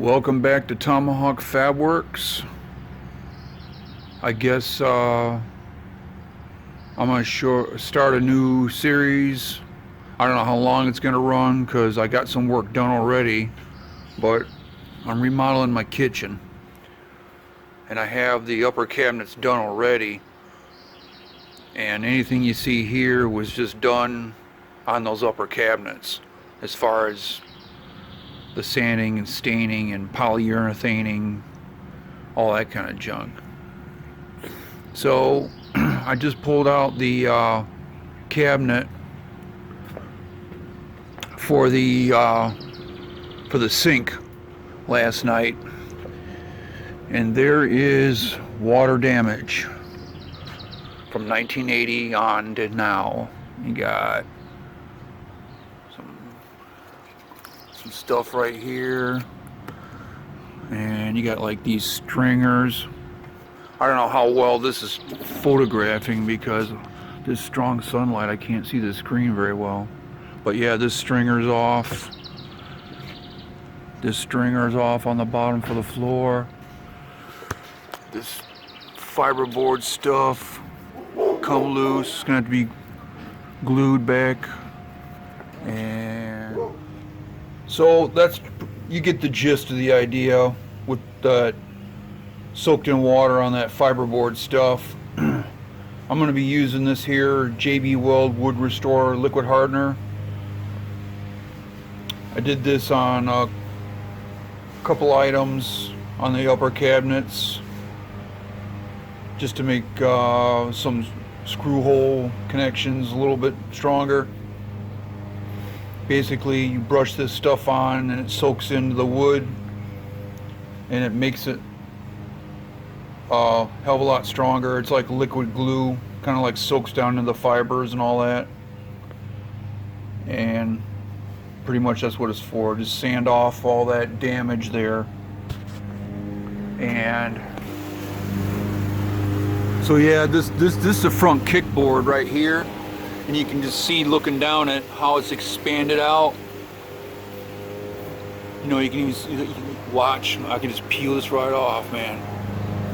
Welcome back to Tomahawk Fabworks. I guess I'm gonna start a new series. I don't know how long it's gonna run because I got some work done already, but I'm remodeling my kitchen and I have the upper cabinets done already, and anything you see here was just done on those upper cabinets as far as the sanding and staining and polyurethaning, all that kind of junk. So I just pulled out the cabinet for the sink last night, and there is water damage from 1980 on to now. You got some stuff right here, and you got like these stringers. I don't know how well this is photographing because this strong sunlight I can't see the screen very well, but yeah, this stringer's off. This stringer's off on the bottom for the floor. This fiberboard stuff come loose. It's gonna have to be glued back, and so that's, you get the gist of the idea with the soaked in water on that fiberboard stuff. I'm going to be using this here JB Weld Wood Restore Liquid Hardener. I did this on a couple items on the upper cabinets just to make some screw hole connections a little bit stronger. Basically, you brush this stuff on and it soaks into the wood and it makes it a hell of a lot stronger. It's like liquid glue, kind of like soaks down into the fibers and all that. And pretty much that's what it's for. Just sand off all that damage there. And so yeah, this is the front kickboard right here. And you can just see, looking down at how it's expanded out. You know, you can watch. I can just peel this right off, man.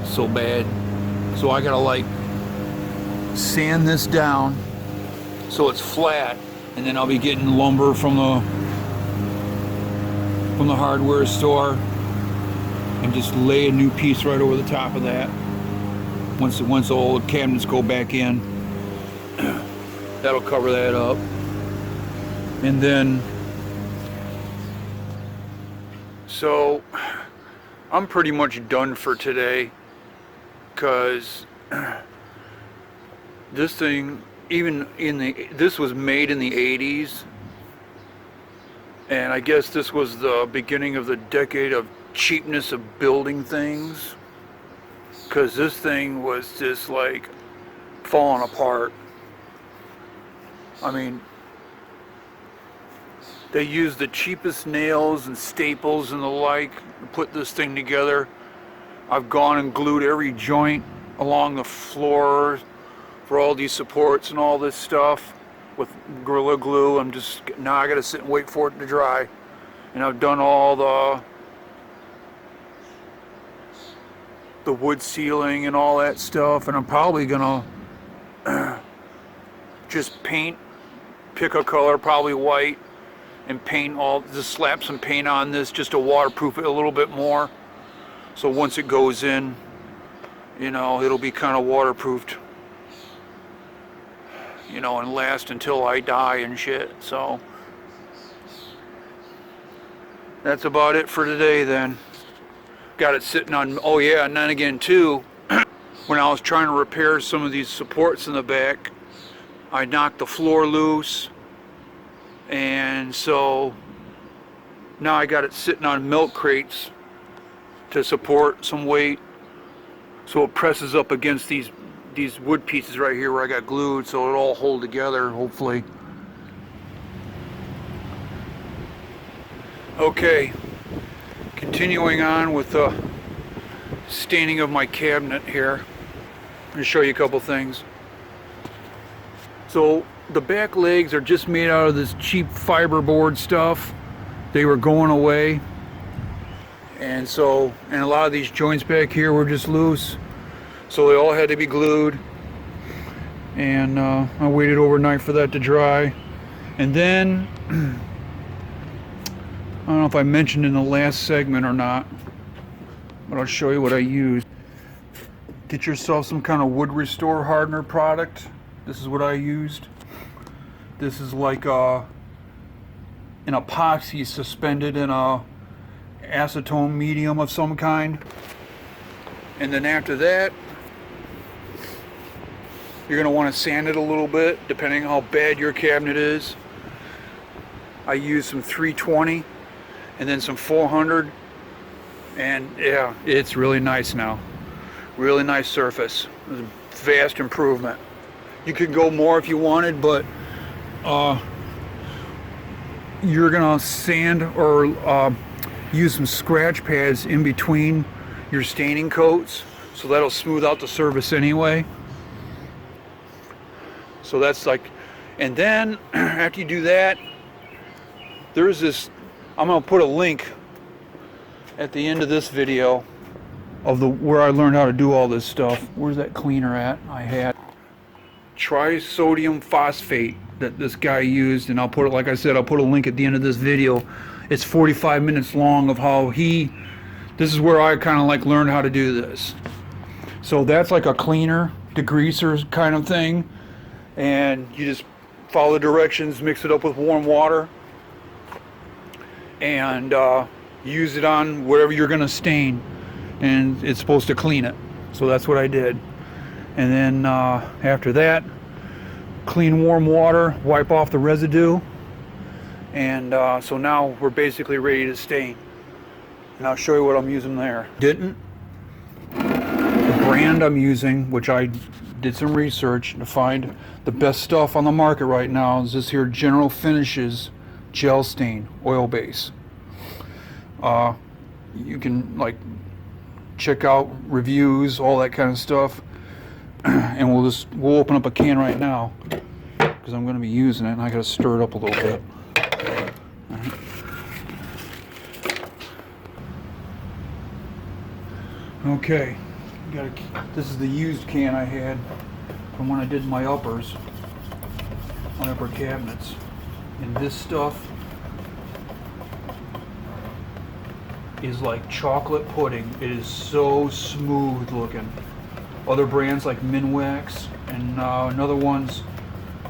So bad. So I gotta like sand this down so it's flat, and then I'll be getting lumber from the hardware store and just lay a new piece right over the top of that. Once all the cabinets go back in. That'll cover that up. And then, so I'm pretty much done for today, because this thing, this was made in the 80s, and I guess this was the beginning of the decade of cheapness of building things, because this thing was just like falling apart. I mean, they used the cheapest nails and staples and the like to put this thing together. I've gone and glued every joint along the floor for all these supports and all this stuff with Gorilla Glue. Now I gotta sit and wait for it to dry. And I've done all the wood ceiling and all that stuff, and I'm probably gonna just pick a color, probably white, and just slap some paint on this just to waterproof it a little bit more. So once it goes in, you know, it'll be kind of waterproofed, you know, and last until I die and shit. So that's about it for today then. Got it sitting on, oh yeah, and then again too, when I was trying to repair some of these supports in the back, I knocked the floor loose, and so now I got it sitting on milk crates to support some weight, so it presses up against these wood pieces right here where I got glued, so it'll all hold together, hopefully. Okay, continuing on with the staining of my cabinet here. I'm going to show you a couple things. So the back legs are just made out of this cheap fiberboard stuff. They were going away, And so, and a lot of these joints back here were just loose, so they all had to be glued. And I waited overnight for that to dry. And then, I don't know if I mentioned in the last segment or not, but I'll show you what I used. Get yourself some kind of wood restore hardener product. This is what I used. This is like an epoxy suspended in a acetone medium of some kind. And then after that, you're going to want to sand it a little bit depending on how bad your cabinet is. I used some 320 and then some 400, and yeah, it's really nice now. Really nice surface. It's a vast improvement. You could go more if you wanted, but you're gonna sand or use some scratch pads in between your staining coats, so that'll smooth out the surface anyway. So that's like, and then after you do that, there's this, I'm gonna put a link at the end of this video of where I learned how to do all this stuff. Where's that cleaner at? I had trisodium phosphate that this guy used, and I'll put it, like I said, I'll put a link at the end of this video. It's 45 minutes long of how this is where I kind of like learned how to do this. So that's like a cleaner, degreaser kind of thing, and you just follow the directions, mix it up with warm water, and use it on whatever you're gonna stain, and it's supposed to clean it. So that's what I did. And then after that, clean warm water, wipe off the residue, and so now we're basically ready to stain. And I'll show you what I'm using there. The brand I'm using, which I did some research to find the best stuff on the market right now, is this here General Finishes Gel Stain Oil Base. You can like check out reviews, all that kind of stuff, and we'll open up a can right now because I'm going to be using it, and I got to stir it up a little bit. All right. Okay, this is the used can I had from when I did my upper cabinets, and this stuff is like chocolate pudding. It is so smooth looking. Other brands like Minwax and other ones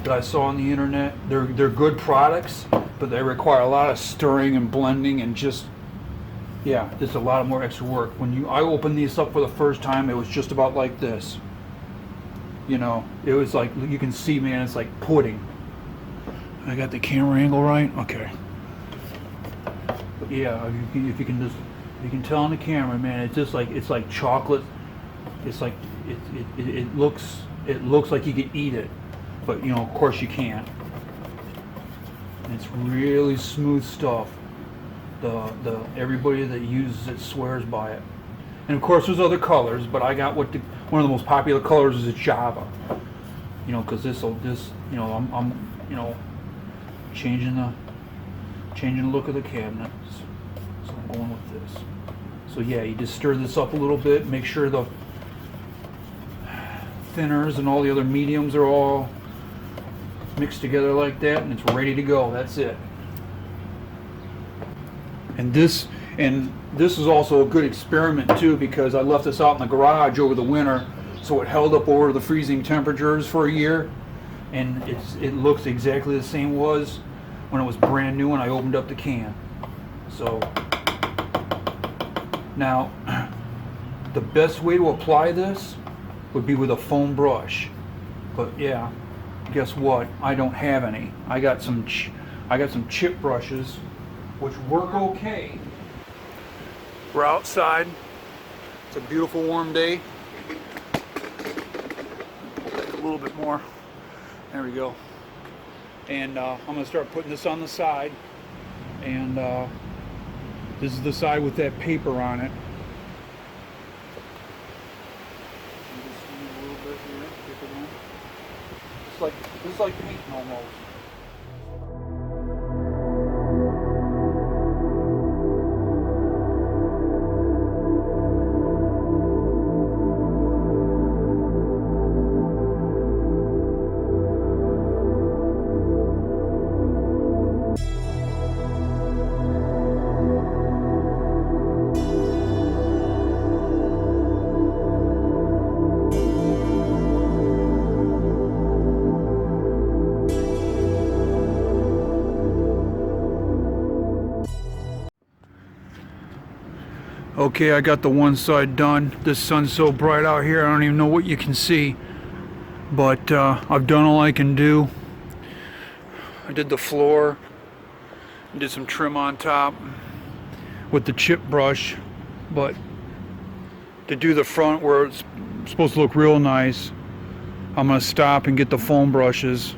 that I saw on the internet, they're good products, but they require a lot of stirring and blending and just, yeah, there's a lot more extra work. When I opened these up for the first time, it was just about like this. You know, it was like, you can see, man, it's like pudding. I got the camera angle right? Okay. But yeah, if you can tell on the camera, man, it's just like, it's like chocolate. It's like, it looks like you could eat it, but you know, of course you can't. And it's really smooth stuff. Everybody that uses it swears by it. And of course there's other colors, but I got one of the most popular colors is Java. You know, because this, you know, I'm you know, changing the look of the cabinet. So I'm going with this. So yeah, you just stir this up a little bit, make sure the thinners and all the other mediums are all mixed together like that, and it's ready to go. That's it. And this is also a good experiment too, because I left this out in the garage over the winter, so it held up over the freezing temperatures for a year, and it looks exactly the same was when it was brand new when I opened up the can. So now the best way to apply this would be with a foam brush, but yeah, guess what? I don't have any. I got some chip brushes, which work okay. We're outside. It's a beautiful warm day. A little bit more. There we go. And I'm gonna start putting this on the side. And this is the side with that paper on it. It's like painting almost. Okay, I got the one side done. This sun's so bright out here, I don't even know what you can see. But I've done all I can do. I did the floor, did some trim on top with the chip brush, but to do the front where it's supposed to look real nice, I'm going to stop and get the foam brushes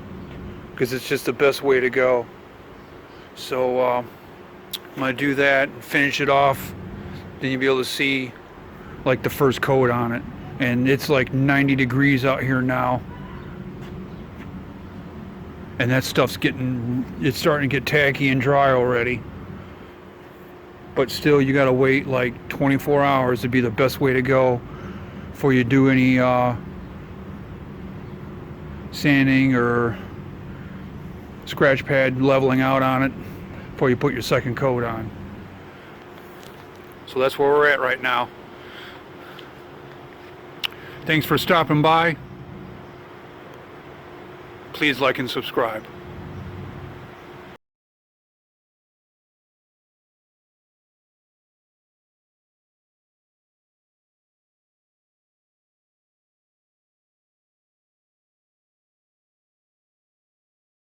because it's just the best way to go. So I'm going to do that and finish it off. Then you'll be able to see like the first coat on it. And it's like 90 degrees out here now. And that stuff's it's starting to get tacky and dry already. But still, you gotta wait like 24 hours to be the best way to go before you do any sanding or scratch pad leveling out on it before you put your second coat on. So that's where we're at right now. Thanks for stopping by. Please like and subscribe.